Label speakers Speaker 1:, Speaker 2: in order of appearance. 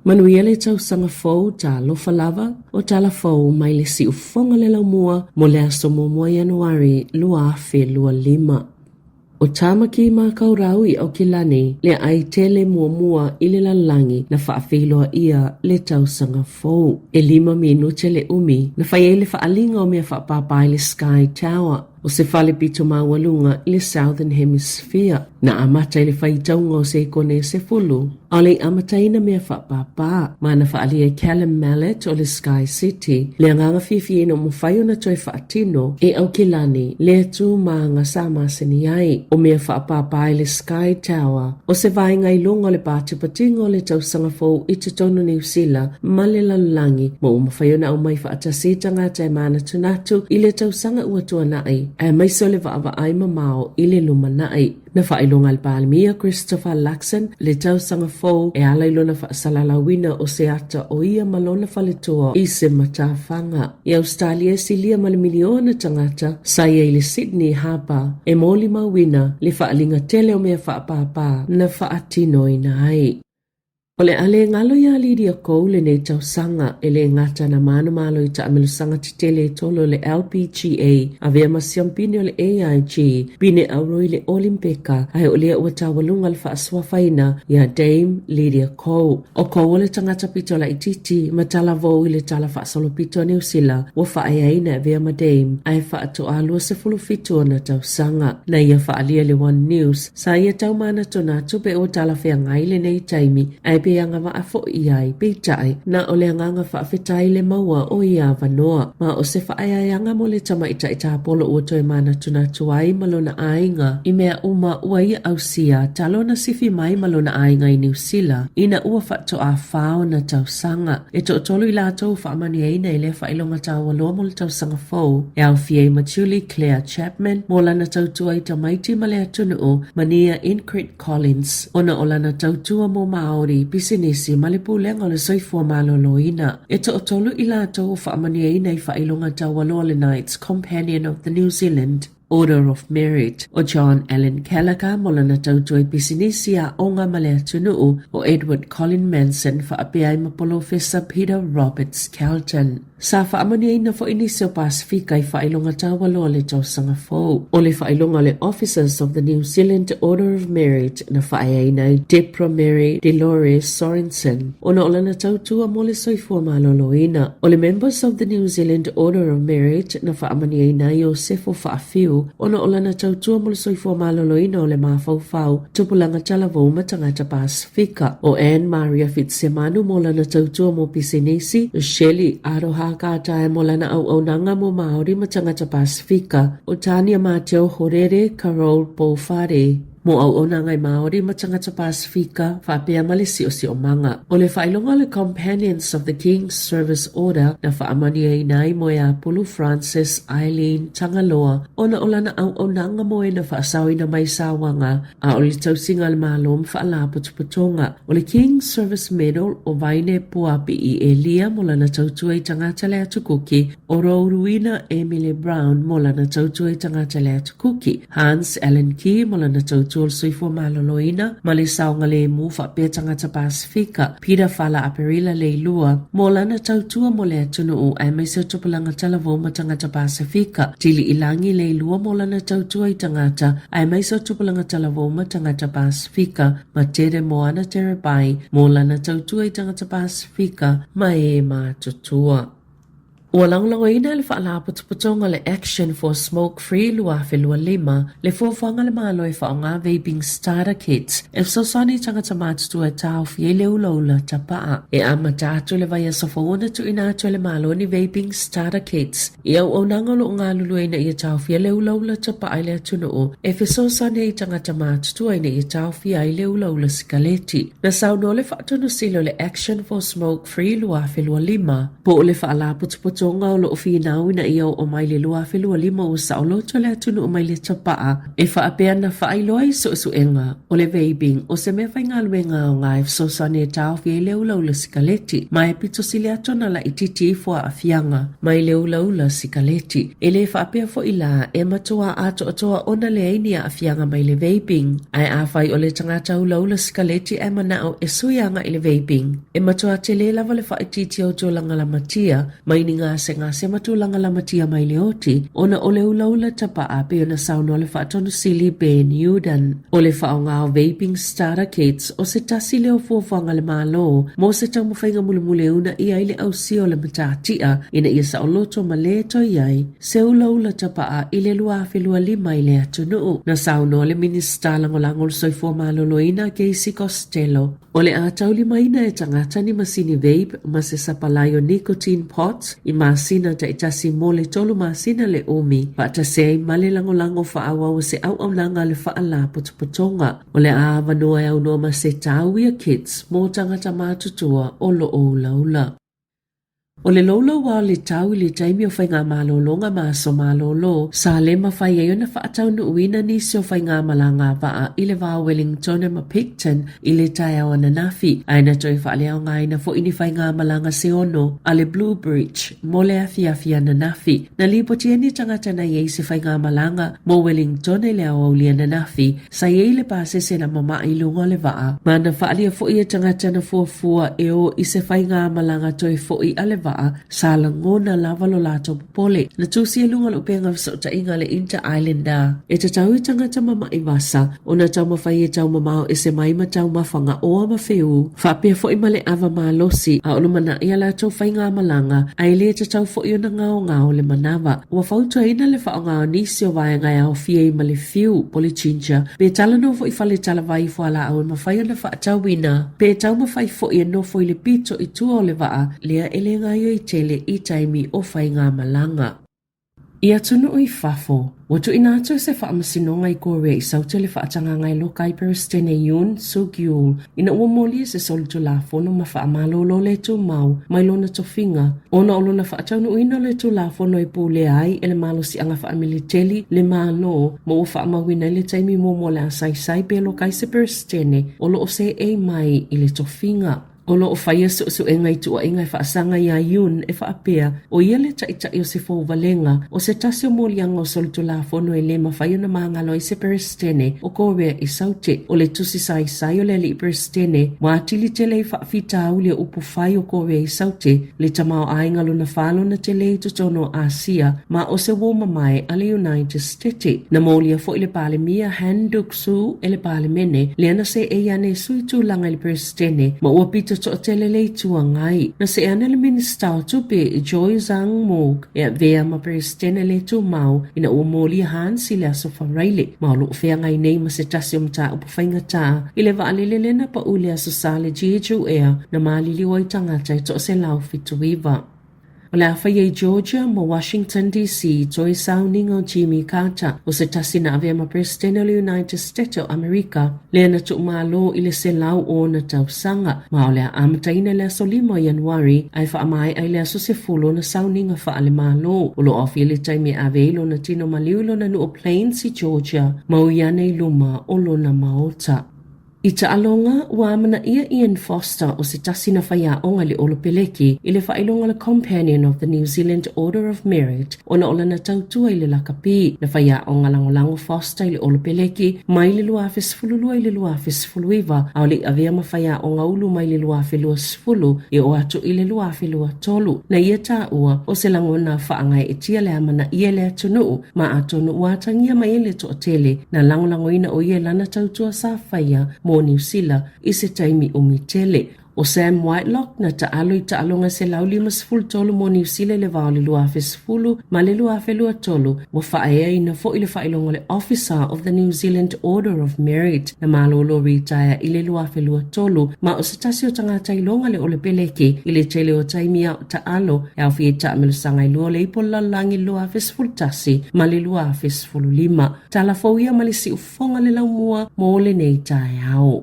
Speaker 1: Manuia le tau sanga fou ta lofa lava o Tala Fou mai le si ufonga le laumua mo le aso mo Januari lua fe lua lima. O tamaki ma kaurau I au kilani le ai tele mua I le lalangi na whaafeiloa ia le tau sanga fou. E 5 minute le umi na whai le whaalinga o mea whaapapai le Sky Tower. O se whale pito mawalunga I le Southern Hemisphere. Na amata le whaitaunga o se kone se fulu. O le amataina mea whaapapa. Ma na whaalia Callum Mallet o le Sky City. Le anganga whiwhi no mo whaio na toi whaatino e au kilani le atu maanga sama seni ai. O mea whaapapa le Sky Tower. O se vainga I longa le pātipatinga o le tausanga fou I te tono New Zealand ma le lalangi. Mo o mawhaio na au mai whaatasita ngā tai mana tunatu I le tausanga uatua nai. E maiso le vaava ai mamao I le luma nai. Na whailonga le pālimia Christopher Luxon le tausanga fou e alailona whaasalalawina o se ata o ia malona whaletua I se matawhanga. I Australia silia male miliona tangata saia I le Sydney Harbour e moli mawina le whaalinga tele o mea whaapapa na whaatino I nai. O le ale ngalo ia lidia kou le nei tausanga e le ngata na manu malo I ta amilusanga titele tolo le LPGA a vea masiampini o le AIG bine auroi le Olimpeka ai o lea ua tawalunga le whaaswafaina ia Dame Lydia Kou. O kou o le tangata pito la ititi ma Tala Fou I le tala whaasolo pito New Zealand wa whaayaina e vea ma Dame ai whaato alua se fulufitu o na tausanga. Na ia whaalia le One News sa ia taumana tona tupe o tala whea ngai le nei taimi ai pe anga wa afo iai pe tai na o le nganga fa fetai le maua o ia vanoa ma o se fa aya nga mo le tama ita ita polo o toi mana tuna tuai malona ainga I mea uma ua ia ausia talona sifi mai malona ainga I New Zealand ina ua fa to a fao na tausanga e to tolu I la tau fa amani aina I le fa ilonga tau aloa mo le tausanga fou e au fie Machuli Claire Chapman mo lana tau tuai tamaiti ma le atunu o mania Ingrid Collins ona o lana tau tua mo Maori pisinisi malipulenga o le soifua maloloina. E to tolu I la tau fa amani aina I fa ilonga tau aloa le Knights Companion of the New Zealand Order of Merit o John Allen Gallagher mo lana tautoi pisinisi a onga male atunuu o Edward Colin Manson fa apiai mapolo fesa Peter Roberts Kelton. Sa fa amani na fo inisio Pasifika I fa ilonga tawalo le tausanga fou. O le fa ilonga le Officers of the New Zealand Order of Merit na fa ayaina Deborah Mary Dolores Sorensen. O na olana tautua mo le soifua maloloina. O le Members of the New Zealand Order of Merit na fa amani aina Iosefo fa afiu ona olana tautua mo le soifua maloloina o le mafaufau tupulanga Tala Fou ma tangata Pasifika. O Anne Maria Fitzsimanu mo lana tautua mo pisinisi Shelley Aroha ka tae mo lana au nanga mo Maori ma tangata Pasifika o Tania Mateo Horere Carol Pofare mo au ngai Maori ma tangata Pasifika whaapea malisi o si o manga. O le whailonga le Companions of the King's Service Order na whaamani ai nai mo e Apulu Francis Eileen Tangaloa ona olana au nanga mo e na whaasawi na mai sawanga a o le tausinga le malom whaala putuputonga. O le King's Service Medal o vaine puapi I Elia mo lana tautua I tangata le atukuki o Rouruina Emily Brown mo lana tautua I tangata le atukuki. Hans Allen Key mo lana tautua Tol soifua maloloina ma le saunga le mu whapea tangata Pasifika Peter Fala Aperila le lua mo lana tautua mo le atunu ai mai se tupulanga Tala Fou ma tangata Pasifika tili ilangi le lua mo lana tautua I tangata ai mai se tupulanga Tala Fou ma tangata Pasifika ma tere moana tere bai mo lana tautua I tangata Pasifika ma e ma tutua. Ua langlangoina le whaala putuputonga le Action for Smoke Free lua whelua lima le fōwhanga le malo e whaonga vaping starter kits e sosani tangata mātutua tau fie leu laula tapaa e ama tātu le vai asafauna tu ina atu le malo ni vaping starter kits i au nangolo ngā luluina I tau fie leu laula tapaa le atunu o e whesosani I tangata mātutua ina I tau fie ai leu laula sikaleti na sauno le whaatunu silo le Action for Smoke Free lua whelua lima po le whaala putuputonga tonga o lo ofinau ina ia o mai le lua felua lima o sa o loto le atunu o mai le tapaa e whaapea na whaailoa i suenga o le vaping o se mea whainga luenga o ngai fsosane e tau fie leula ula sikaleti mai pito sile atona la ititi fua a fianga mai leula ula sikaleti e le whaapea fo ila e matua ato atoa ona le aini a fianga mai le vaping ai a whai o le tangata ula ula sikaleti e manao e suianga i le vaping e matua te le lava le whaititi au tō langa la matia mai ni ngā se matu langa la matia mai le oti ona o le ula ula tapa a pe ona sauno le whaatonu sili Ben Udan o le whaonga o vaping starter kits o se tasi leo fuafanga le malo mo se tau mawhainga mule una ia ile au sio le matatia ina ia sa o loto ma le to iai se ula ula tapa a ile lua felua lima ile atunu na sauno le minista langolango le soifua malolo ina Casey Costello o le a tau lima ina e tangata ni masini vape ma se sapalayo nicotine pots i masina ta itasi mo le tolu masina le umi pa ta se male langolango faawa o se au langa le faala potopotonga o le a vanua e au noa ma se tauia kids mo tangata matutua o lo o laula. O le lolo wa le tau le taimi o whainga malolonga maso malolo sa le mawhai e ona whaatau nu uina ni si o whainga malanga waa i le waa Wellington e ma Picton i le tai au ananafi aina toi whaale au ngai na fo ini whainga malanga se ono a le Blue Bridge mo le afiafia nanafi na lipo tieni tangata na iei se whainga malanga mo Wellington e le au li ananafi sa iei le pase se na mama i lunga le waa ma na whaalia fo i tangata na fuafua e o i se whainga malanga toi fo i ale waa sa langona lava lo lato pole na tusi e lunga lo penga so inga le Inter Islander e te tau i tangata mama i wasa o na tau mawhai e tau mamao e se maima tau mawhanga oa mawheu whapea fo i male ava malosi a olo mana i ala tau whainga malanga a ile te tau fo i o na ngao le manawa ua whautua ina le whao ngao nisi o vai ngai au fie i male fiu poli chincha pe tala no fo i whale tala vai fo ala au mawhai o na wha tau wina pe tau mawhai fo i no fo i le pito i tua o le waa lea ele ngai i tele i taimi o whainga malanga. Ia tunu o i whafo, watu inato se whaamasino i kore i saute le whaatanga ngai lokai peristene yun so giul ina ua moli se solitu la fono ma whaamalolo le tu mau mai lona tofinga. Ona olo na whaatanu ina le tu la fono i pule ai ele malo si anga whaamiliteli le mano mo ua whaamawina le taimi mo le asai pe lokai se peristene olo o se e mai i le tofinga. Olo o whaia su e ngai tua e ngai whaasanga ia yun e whaapea o ia le tai o se fau valenga o se tasi o molianga o solitu la fono e le mawhaia na maangalo i se peristene o korea i saute o le tusi sai o le li peristene ma atili te le whaafita au le upu whai o korea i saute le tamao aingalo na whalo na te le tutono Asia ma o se woma mai a le United States na molia fo i le pale mia handuk su e le pale mene le ana se e ane sui tu langa i peristene ma ua pita to tele le tua ngai na se ana le minista o tupe Joy Zhang Mok e vea ma peristene le tu mau ina ua moli han si le aso wharaile ma lo fea ngai nei ma se tasi o mta upu whainga ta i le vaalele lena pa ule aso sale jeju ea na malili o i tangata i to se lau fitu iwa. O le awhai Georgia mo Washington DC toi sounding o Jimmy Carter o se tasi na avea ma presidente o United States o Amerika le ana tu malo i le se lau o na tausanga ma o le amataina le aso 5 Januari ai whaamai ai le aso se fulo na sounding a whaale malo o lo ofi le taimi avelo na tino maliulo na nu Plains i Georgia ma o iane i luma o lo na maota. I ta alonga ua amana ia Ian Foster o se tasi na whaia onga le olopeleki i le whailonga le Companion of the New Zealand Order of Merit o na ola na tautua i le lakapi na whaia onga langolango Foster i le olopeleki mai le luafes fululua i le luafes fuluiva au le avea ma whaia onga ulu mai le luafe lua sfulu i o atu i le luafe lua tolu na ia ta ua o se langona whaangai e tia le amana ia le atunu ma atonu ua tangia mai e le tootele na langolango ina o ia lana tautua sa whaia mo New Zealand i se taimi o mitele. O Sam Whitelock na taalo i taalonga se lau 5 mo New Zealand le vao le luafe 10 ma le luafe lua tolu mo whaea ina fo i le whailonga le Officer of the New Zealand Order of Merit na malolo retire i le luafe lua tolu ma o se tasi o tangata ilonga le ole peleke i le tele o taimi au taalo e au fie taamelo sanga i lua le ipola langi luafe 10 tasi ma le luafe 5. Tala Fou ia ma le si ufonga le laumua mo le nei tae au.